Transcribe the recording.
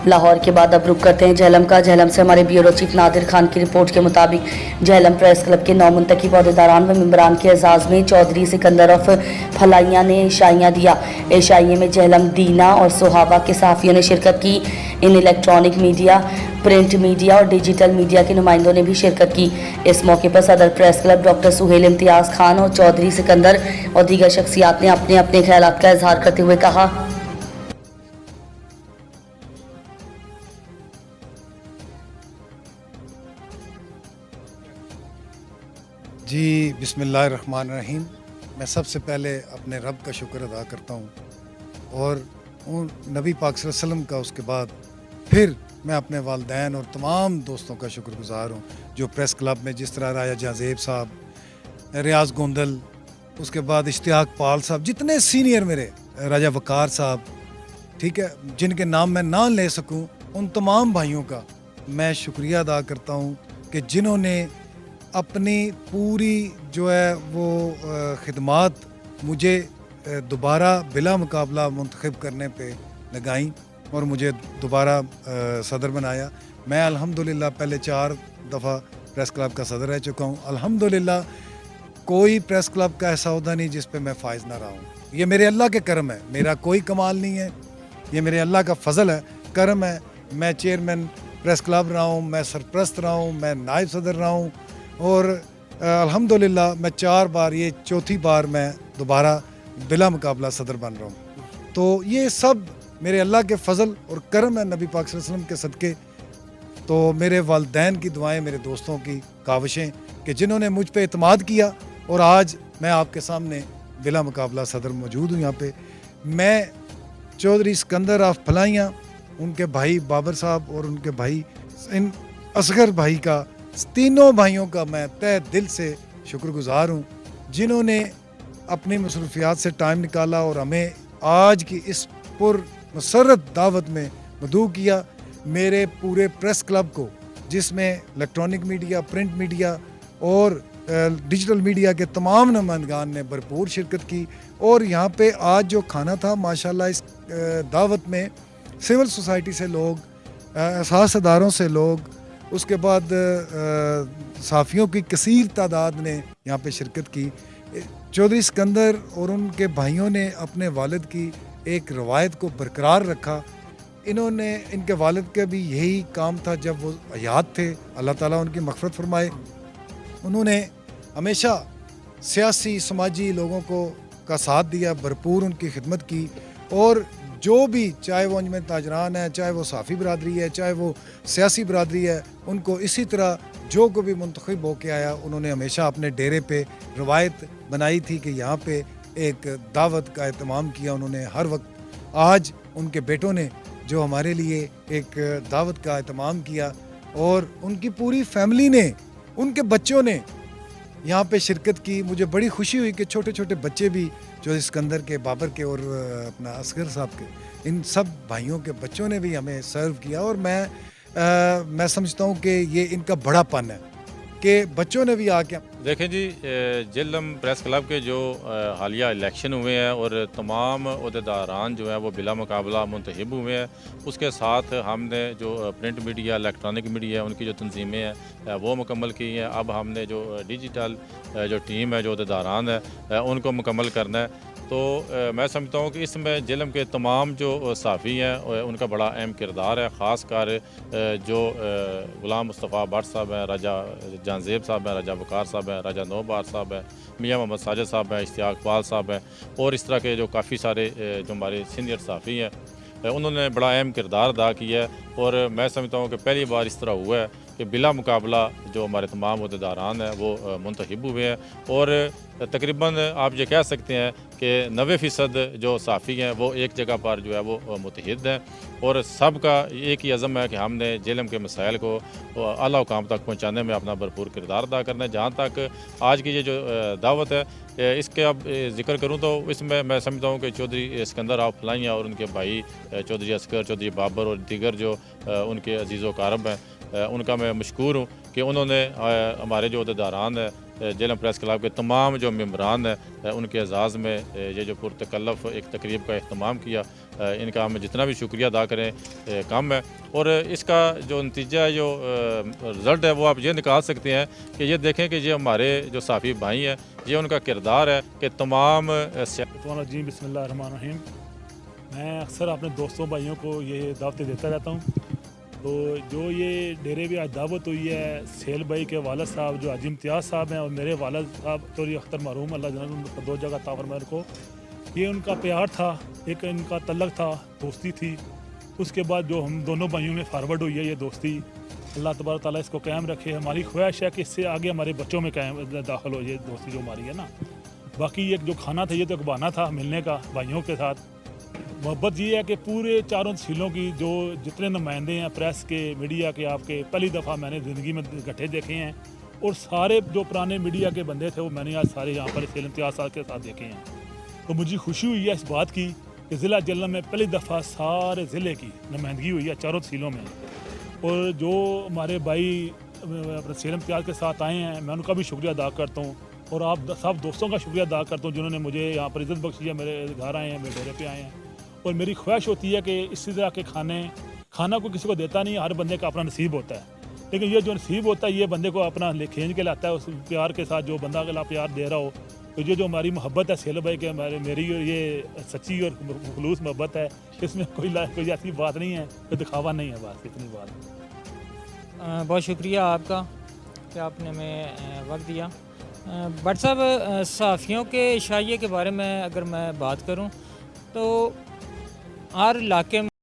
लाहौर के बाद अब रुक करते हैं झेलम का। झेलम से हमारे ब्यूरो चीफ नादिर खान की रिपोर्ट के मुताबिक झेलम प्रेस क्लब के 9 मुंतखब अहदेदारान व मेंबरान के एजाज़ में चौधरी सिकंदर ऑफ फलाइया ने इशाइयाँ दिया। इशाइये में झेलम, दीना और सोहाबा के सहाफ़ियों ने शिरकत की। इन इलेक्ट्रॉनिक मीडिया, प्रिंट मीडिया और डिजिटल मीडिया के नुमाइंदों ने भी शिरकत की। इस मौके पर सदर प्रेस क्लब डॉक्टर सुहेल इम्तियाज़ खान और चौधरी सिकंदर और दीगर शख्सियात ने अपने अपने ख्यालात का इजहार करते हुए कहा, जी बिस्मिल्लाहिर्रहमानिर्रहीम। मैं सबसे पहले अपने रब का शुक्र अदा करता हूँ और उन नबी पाक सल्लल्लाहु अलैहि वसल्लम का, उसके बाद फिर मैं अपने वालिदैन और तमाम दोस्तों का शुक्रगुज़ार हूँ जो प्रेस क्लब में, जिस तरह राजा जाज़ेब साहब, रियाज गोंदल, उसके बाद इश्तियाक पाल साहब, जितने सीनियर मेरे, राजा वकार साहब, ठीक है, जिनके नाम मैं ना ले सकूँ, उन तमाम भाइयों का मैं शुक्रिया अदा करता हूँ कि जिन्होंने अपनी पूरी जो है वो खिदमात मुझे दोबारा बिला मुकाबला मुंतखब करने पे लगाई और मुझे दोबारा सदर बनाया। मैं अल्हम्दुलिल्लाह पहले 4 दफ़ा प्रेस क्लब का सदर रह चुका हूँ। अल्हम्दुलिल्लाह कोई प्रेस क्लब का ऐसा होता नहीं जिस पे मैं फाइज ना रहा हूँ। ये मेरे अल्लाह के करम है, मेरा कोई कमाल नहीं है, ये मेरे अल्लाह का फजल है, करम है। मैं चेयरमैन प्रेस क्लब रहा हूँ, मैं सरप्रस्त रहा हूँ, मैं नायब सदर रहा हूँ और अल्हम्दुलिल्लाह मैं 4 बार, ये चौथी बार मैं दोबारा बिला मुकाबला सदर बन रहा हूँ। तो ये सब मेरे अल्लाह के फजल और करम है, नबी पाक सल्लल्लाहु अलैहि वसल्लम के सदक़े। तो मेरे वालिदैन की दुआएं, मेरे दोस्तों की काविशें कि जिन्होंने मुझ पे इत्माद किया और आज मैं आपके सामने बिला मुकाबला सदर मौजूद हूँ। यहाँ पे मैं चौधरी सिकंदर ऑफ फलाइयाँ, उनके भाई बाबर साहब और उनके भाई इन असगर भाई का, तीनों भाइयों का मैं तहे दिल से शुक्रगुज़ार हूँ जिन्होंने अपनी मसरूफियात से टाइम निकाला और हमें आज की इस पुरमसरत दावत में मदऊ किया। मेरे पूरे प्रेस क्लब को, जिसमें इलेक्ट्रॉनिक मीडिया, प्रिंट मीडिया और डिजिटल मीडिया के तमाम नुमाइंदगान ने भरपूर शिरकत की। और यहाँ पे आज जो खाना था माशाल्लाह, इस दावत में सिविल सोसाइटी से लोग, एहसासदारों से लोग, उसके बाद सहाफ़ियों की कसीर तादाद ने यहाँ पे शिरकत की। चौधरी सिकंदर और उनके भाइयों ने अपने वालिद की एक रवायत को बरकरार रखा। इन्होंने, इनके वालिद का भी यही काम था जब वो हयात थे, अल्लाह ताला उनकी मग़फ़िरत फरमाए। उन्होंने हमेशा सियासी समाजी लोगों को का साथ दिया, भरपूर उनकी खिदमत की और जो भी, चाहे वो अंजुमन ताजरान है, चाहे वो साफ़ी बरादरी है, चाहे वो सियासी बरादरी है, उनको इसी तरह जो को भी मुंतखब होके आया, उन्होंने हमेशा अपने डेरे पे रवायत बनाई थी कि यहाँ पे एक दावत का एहतमाम किया उन्होंने हर वक्त। आज उनके बेटों ने जो हमारे लिए एक दावत का एहतमाम किया और उनकी पूरी फैमिली ने, उनके बच्चों ने यहाँ पे शिरकत की। मुझे बड़ी खुशी हुई कि छोटे छोटे बच्चे भी, जो सिकंदर के, बाबर के और अपना असगर साहब के, इन सब भाइयों के बच्चों ने भी हमें सर्व किया। और मैं समझता हूँ कि ये इनका बड़ापन है कि बच्चों ने भी आके। देखें जी, झेलम प्रेस क्लब के जो हालिया इलेक्शन हुए हैं और तमाम अहदेदारान जो हैं वो बिला मुकाबला मुंतखब हुए हैं, उसके साथ हमने जो प्रिंट मीडिया, इलेक्ट्रॉनिक मीडिया, उनकी जो तंजीमें हैं वो मुकम्मल की हैं। अब हमने जो डिजिटल जो टीम है, जो अहदेदारान है, उनको मुकम्मल करना है। तो मैं समझता हूँ कि इसमें झेलम के तमाम जो सहाफ़ी हैं उनका बड़ा अहम किरदार है। ख़ास कर जो ग़ुलाम मुस्तफ़ा भट्ट साहब हैं, राजा जाज़ेब साहब हैं, राजा वकार साहब हैं, राजा नौबार साहब हैं, मियाँ मोहम्मद साजिद साहब हैं, इश्तियाक पाल साहब हैं और इस तरह के जो काफ़ी सारे जो हमारे सीनियर सहाफ़ी हैं, उन्होंने बड़ा अहम किरदार अदा किया है। और मैं समझता हूँ कि पहली बार इस तरह हुआ है कि बिला मुकाबला जो हमारे तमाम अहदेदारान हैं वो मुंतखब हुए हैं और तकरीबन आप ये कह सकते हैं कि 90% जो सहाफ़ी हैं वो एक जगह पर जो है वो मुत्तहिद हैं और सब का एक ही अज़म है कि हमने झेलम के मसाइल को आला हुकाम तक पहुँचाने में अपना भरपूर किरदार अदा करना है। जहाँ तक आज की ये जो दावत है, इसके अब जिक्र करूँ तो इसमें मैं समझता हूँ कि चौधरी सिकंदर ऑफ फलाइयाँ और उनके भाई चौधरी असगर, चौधरी बाबर और दीगर जो उनके अजीज़ व कारब हैं, उनका मैं मशकूर हूँ कि उन्होंने हमारे जो अहदेदारान हैं झेलम प्रेस क्लब के तमाम जो मेम्बरान हैं उनके एजाज़ में ये जो पुरतकल्लफ़ एक तकरीब का अहतमाम किया, इनका हम जितना भी शुक्रिया अदा करें कम है। और इसका जो नतीजा है, जो रिज़ल्ट है, वो आप ये निकाल सकते हैं कि ये देखें कि ये हमारे जो साफ़ी भाई हैं, ये उनका किरदार है कि तमाम जी बिस्मिल्लाहिर्रहमानिर्रहीम। मैं अक्सर अपने दोस्तों भाइयों को ये दावतें देता रहता हूँ। तो जो ये डेरे में आज दावत हुई है, सेल भाई के वालद साहब जो हाजी इम्तियाज़ साहब हैं और मेरे वालद साहब चौधरी अख्तर मरहूम अल्लाह जन्नत दो जगह अता फरमाए को, ये उनका प्यार था, एक इनका तल्लक था, दोस्ती थी। उसके बाद जो हम दोनों भाइयों में फारवर्ड हुई है ये दोस्ती, अल्लाह तबारक ताला इसको कायम रखे। हमारी ख्वाहिश है कि इससे आगे हमारे बच्चों में कायम दाखिल हो ये दोस्ती जो हमारी है ना। बाकी एक जो खाना था, ये तो एक बहाना था मिलने का भाइयों के साथ। मोहब्बत ये है कि पूरे चारों तहसीलों की जो जितने नुमाइंदे हैं प्रेस के, मीडिया के, आपके पहली दफ़ा मैंने ज़िंदगी में इकट्ठे देखे हैं। और सारे जो पुराने मीडिया के बंदे थे वो मैंने आज सारे यहाँ पर सेल इम्तियाज़ साहब के साथ देखे हैं। तो मुझे खुशी हुई है इस बात की कि ज़िला झेलम में पहली दफ़ा सारे ज़िले की नुमाइंदगी हुई है चारों तहसीलों में। और जो हमारे भाई अपने सेल इम्तियाज़ के साथ आए हैं, मैं उनका भी शुक्रिया अदा करता हूँ। और आप सब दोस्तों का शुक्रिया अदा करता हूँ जिन्होंने मुझे यहाँ पर इज़्ज़त बख्शी है, मेरे घर आए हैं, मेरे डेरे पे आए हैं। और मेरी ख्वाहिश होती है कि इसी तरह के खाना को किसी को देता नहीं है, हर बंदे का अपना नसीब होता है। लेकिन ये जो नसीब होता है ये बंदे को अपना खींच के लाता है, उस प्यार के साथ जो बंदा अगर प्यार दे रहा हो। तो ये जो हमारी मोहब्बत है सेल भाई के, मेरी ये सच्ची और खुलूस मोहब्बत है, इसमें कोई ऐसी बात नहीं है, कोई दिखावा नहीं है, बस इतनी बात। बहुत शुक्रिया आपका कि आपने हमें वक्त दिया। बट साहब, सहाफ़ियों के शाइये के बारे में अगर मैं बात करूं तो हर इलाके में